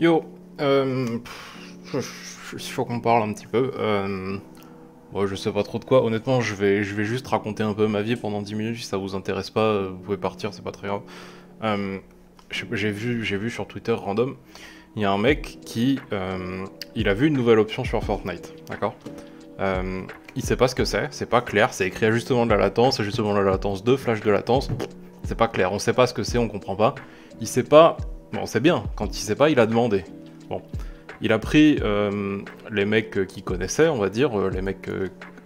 Yo, il faut qu'on parle un petit peu. Bon, je sais pas trop de quoi. Honnêtement, je vais juste raconter un peu ma vie pendant 10 minutes. Si ça vous intéresse pas, vous pouvez partir, c'est pas très grave. Euh, j'ai vu sur Twitter random, il y a un mec qui, il a vu une nouvelle option sur Fortnite, d'accord? Il sait pas ce que c'est pas clair. C'est écrit ajustement de la latence 2, flash de latence. C'est pas clair. On sait pas ce que c'est, on comprend pas. Il sait pas. Bon, c'est bien. Quand il sait pas, il a demandé. Bon. Il a pris les mecs qu'il connaissait, on va dire, les mecs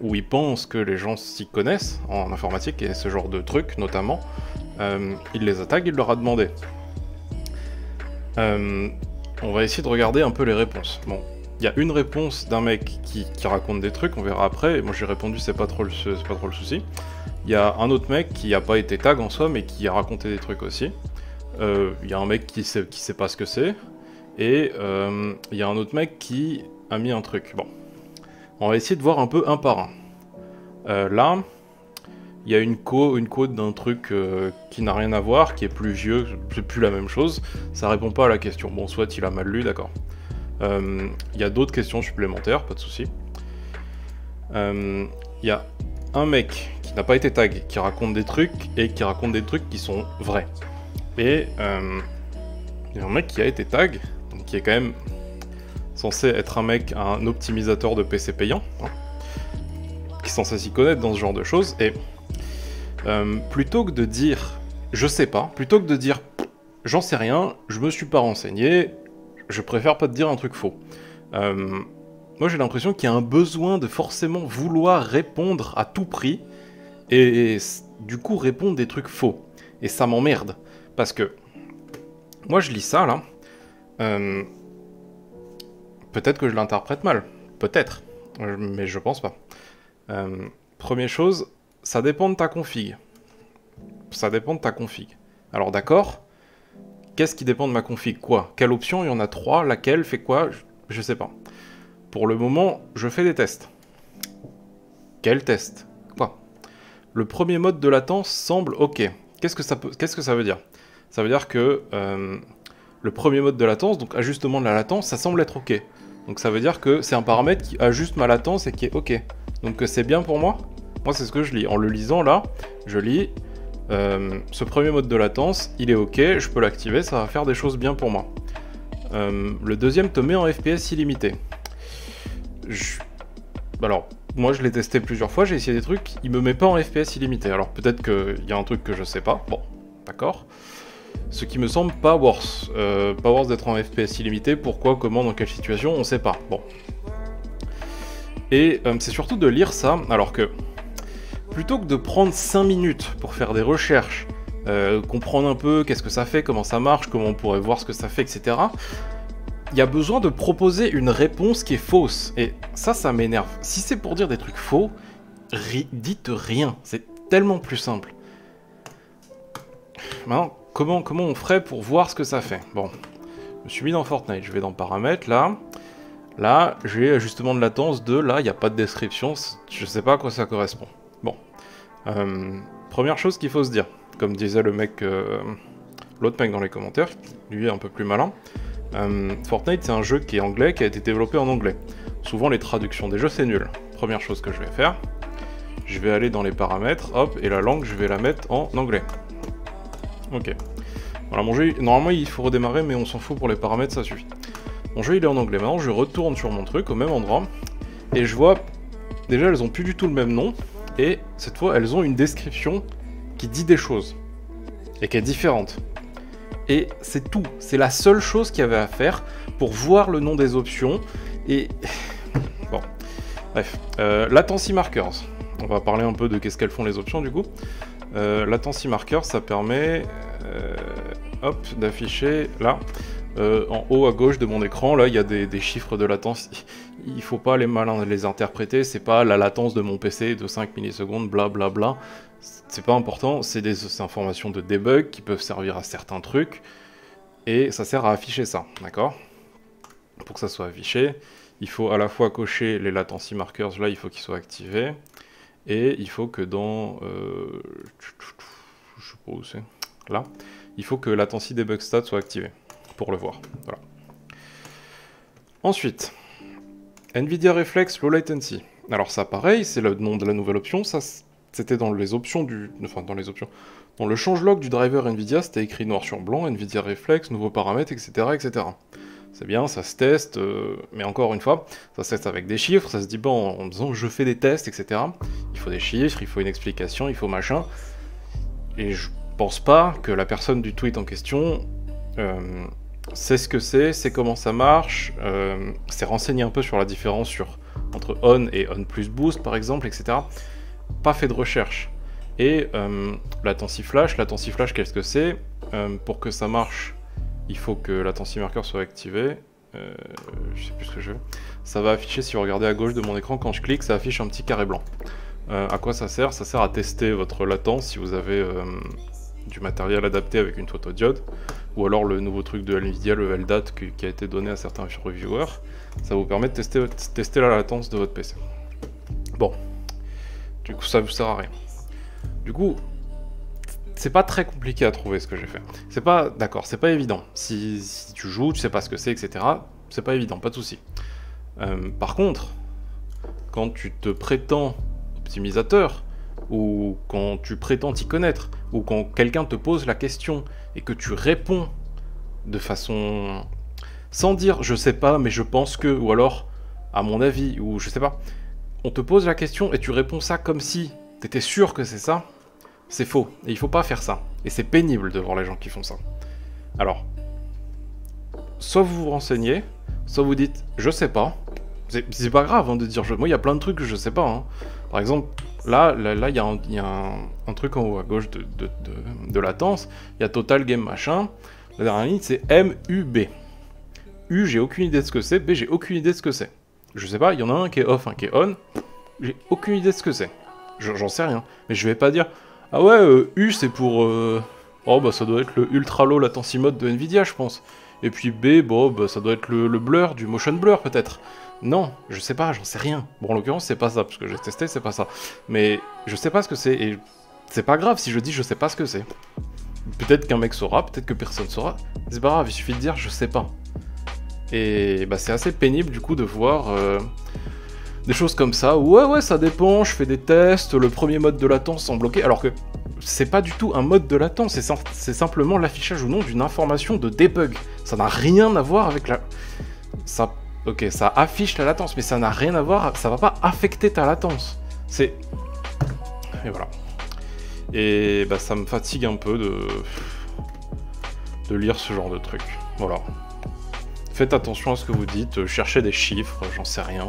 où il pense que les gens s'y connaissent en informatique et ce genre de trucs notamment. Il les attaque, il leur a demandé. Euh, on va essayer de regarder un peu les réponses. Bon, il y a une réponse d'un mec qui raconte des trucs, on verra après. Et moi j'ai répondu c'est pas trop le souci. Il y a un autre mec qui a pas été tag en soi, mais qui a raconté des trucs aussi. Il y a un mec qui sait pas ce que c'est. Et il y a un autre mec qui a mis un truc. Bon, on va essayer de voir un peu un par un. Là, il y a une code d'un truc qui n'a rien à voir, qui est plus vieux, c'est plus la même chose. Ça répond pas à la question. Bon, soit il a mal lu, d'accord. Il y a d'autres questions supplémentaires, pas de souci. Il y a un mec qui n'a pas été tag, qui raconte des trucs et qui raconte des trucs qui sont vrais. Et il y a un mec qui a été tag, donc qui est quand même censé être un mec, un optimisateur de PC payant, hein, qui est censé s'y connaître dans ce genre de choses. Et plutôt que de dire je sais pas, plutôt que de dire j'en sais rien, je me suis pas renseigné, je préfère pas te dire un truc faux. Moi j'ai l'impression qu'il y a un besoin de forcément vouloir répondre à tout prix et du coup répondre des trucs faux. Et ça m'emmerde. Parce que moi je lis ça là, peut-être que je l'interprète mal, peut-être, mais je pense pas. Première chose, ça dépend de ta config. Ça dépend de ta config. Alors d'accord, qu'est-ce qui dépend de ma config? Quoi? Quelle option? Il y en a 3, laquelle fait quoi? Je sais pas. Pour le moment, je fais des tests. Quel test? Quoi? Le premier mode de latence semble ok. Qu'est-ce que ça veut dire? Ça veut dire que le premier mode de latence, donc ajustement de la latence, ça semble être ok. Donc ça veut dire que c'est un paramètre qui ajuste ma latence et qui est ok. Donc c'est bien pour moi? Moi c'est ce que je lis. En le lisant là, je lis ce premier mode de latence, il est ok, je peux l'activer, ça va faire des choses bien pour moi. Le deuxième te met en FPS illimité. Alors, moi je l'ai testé plusieurs fois, j'ai essayé des trucs, il me met pas en FPS illimité. Alors peut-être qu'il y a un truc que je sais pas, bon, d'accord. Ce qui me semble pas worse. Pas worse d'être en FPS illimité, pourquoi, comment, dans quelle situation, on sait pas. Bon. Et c'est surtout de lire ça, alors que plutôt que de prendre 5 minutes pour faire des recherches, comprendre un peu qu'est-ce que ça fait, comment ça marche, comment on pourrait voir ce que ça fait, etc., il y a besoin de proposer une réponse qui est fausse. Et ça m'énerve. Si c'est pour dire des trucs faux, dites rien. C'est tellement plus simple. Maintenant, comment on ferait pour voir ce que ça fait? Bon, je me suis mis dans Fortnite, je vais dans paramètres, là. Là, j'ai ajustement de latence 2, là, il n'y a pas de description, je sais pas à quoi ça correspond. Bon. Première chose qu'il faut se dire, comme disait le mec, l'autre mec dans les commentaires, lui est un peu plus malin. Fortnite c'est un jeu qui est anglais, qui a été développé en anglais. Souvent les traductions des jeux c'est nul. Première chose que je vais faire, je vais aller dans les paramètres, hop, et la langue je vais la mettre en anglais. Ok. Voilà, mon jeu, normalement il faut redémarrer mais on s'en fout pour les paramètres, ça suffit. Mon jeu il est en anglais, maintenant je retourne sur mon truc au même endroit, et je vois, déjà elles ont plus du tout le même nom, et cette fois elles ont une description qui dit des choses, et qui est différente. Et c'est tout, c'est la seule chose qu'il y avait à faire pour voir le nom des options, et... bon, bref. Latency Markers, on va parler un peu de qu'est-ce qu'elles font les options du coup. Latency Markers, ça permet hop, d'afficher là, en haut à gauche de mon écran, là il y a des chiffres de latence, il faut pas les malins les interpréter, c'est pas la latence de mon PC de 5 millisecondes, blablabla, bla bla. C'est pas important, c'est des informations de debug qui peuvent servir à certains trucs, et ça sert à afficher ça, d'accord? Pour que ça soit affiché, il faut à la fois cocher les latency markers, là il faut qu'ils soient activés, et il faut que dans... je sais pas où c'est, là, il faut que latency debug stat soit activé, pour le voir, voilà. Ensuite, NVIDIA Reflex Low Latency. Alors ça, pareil, c'est le nom de la nouvelle option. Ça, c'était dans les options du... Enfin, dans les options... Dans le changelog du driver NVIDIA, c'était écrit noir sur blanc, NVIDIA Reflex, nouveaux paramètres, etc. etc. C'est bien, ça se teste, mais encore une fois, ça se teste avec des chiffres, ça se dit, bon, en disant je fais des tests, etc. Il faut des chiffres, il faut une explication, il faut machin. Et je pense pas que la personne du tweet en question sait ce que c'est comment ça marche, s'est renseigné un peu sur la différence entre on et on plus boost, par exemple, etc. Pas fait de recherche. Et latency flash, qu'est-ce que c'est? Pour que ça marche, il faut que latency marker soit activé. Je sais plus ce que je veux. Ça va afficher, si vous regardez à gauche de mon écran, quand je clique, ça affiche un petit carré blanc. À quoi ça sert? Ça sert à tester votre latence si vous avez du matériel adapté avec une photodiode, ou alors le nouveau truc de NVIDIA, le LDAT, qui a été donné à certains reviewers. Ça vous permet de tester la latence de votre PC. Bon, du coup ça vous sert à rien. Du coup, c'est pas très compliqué à trouver ce que j'ai fait. C'est pas, d'accord, c'est pas évident. Si tu joues, tu sais pas ce que c'est, etc., c'est pas évident, pas de souci. Par contre, quand tu te prétends optimisateur, ou quand tu prétends t'y connaître, ou quand quelqu'un te pose la question et que tu réponds de façon... sans dire je sais pas, mais je pense que, ou alors à mon avis, ou je sais pas, on te pose la question et tu réponds ça comme si t'étais sûr que c'est ça, c'est faux. Et il faut pas faire ça. Et c'est pénible de voir les gens qui font ça. Alors, soit vous vous renseignez, soit vous dites je sais pas. C'est pas grave hein, de dire moi il y a plein de trucs que je sais pas. Hein. Par exemple, là il y a un truc en haut à gauche de latence. Il y a Total Game machin. La dernière ligne c'est MUB. U, j'ai aucune idée de ce que c'est. B, j'ai aucune idée de ce que c'est. Je sais pas, il y en a un qui est off, un qui est on. J'ai aucune idée de ce que c'est. J'en sais rien. Mais je vais pas dire ah ouais, U c'est pour... Oh bah ça doit être le Ultra Low Latency Mode de Nvidia je pense. Et puis B, bon bah ça doit être le blur, du motion blur peut-être. Non, je sais pas, j'en sais rien. Bon en l'occurrence c'est pas ça, parce que j'ai testé, c'est pas ça. Mais je sais pas ce que c'est, et c'est pas grave si je dis je sais pas ce que c'est. Peut-être qu'un mec saura, peut-être que personne saura. C'est pas grave, il suffit de dire je sais pas. Et bah c'est assez pénible du coup de voir... des choses comme ça, ouais ça dépend, je fais des tests, le premier mode de latence sans bloquer, alors que c'est pas du tout un mode de latence, c'est simplement l'affichage ou non d'une information de debug. Ça n'a rien à voir avec la... Ok, ça affiche la latence, mais ça n'a rien à voir, ça va pas affecter ta latence. C'est... Et voilà. Et bah ça me fatigue un peu de lire ce genre de truc. Voilà. Faites attention à ce que vous dites, cherchez des chiffres, j'en sais rien.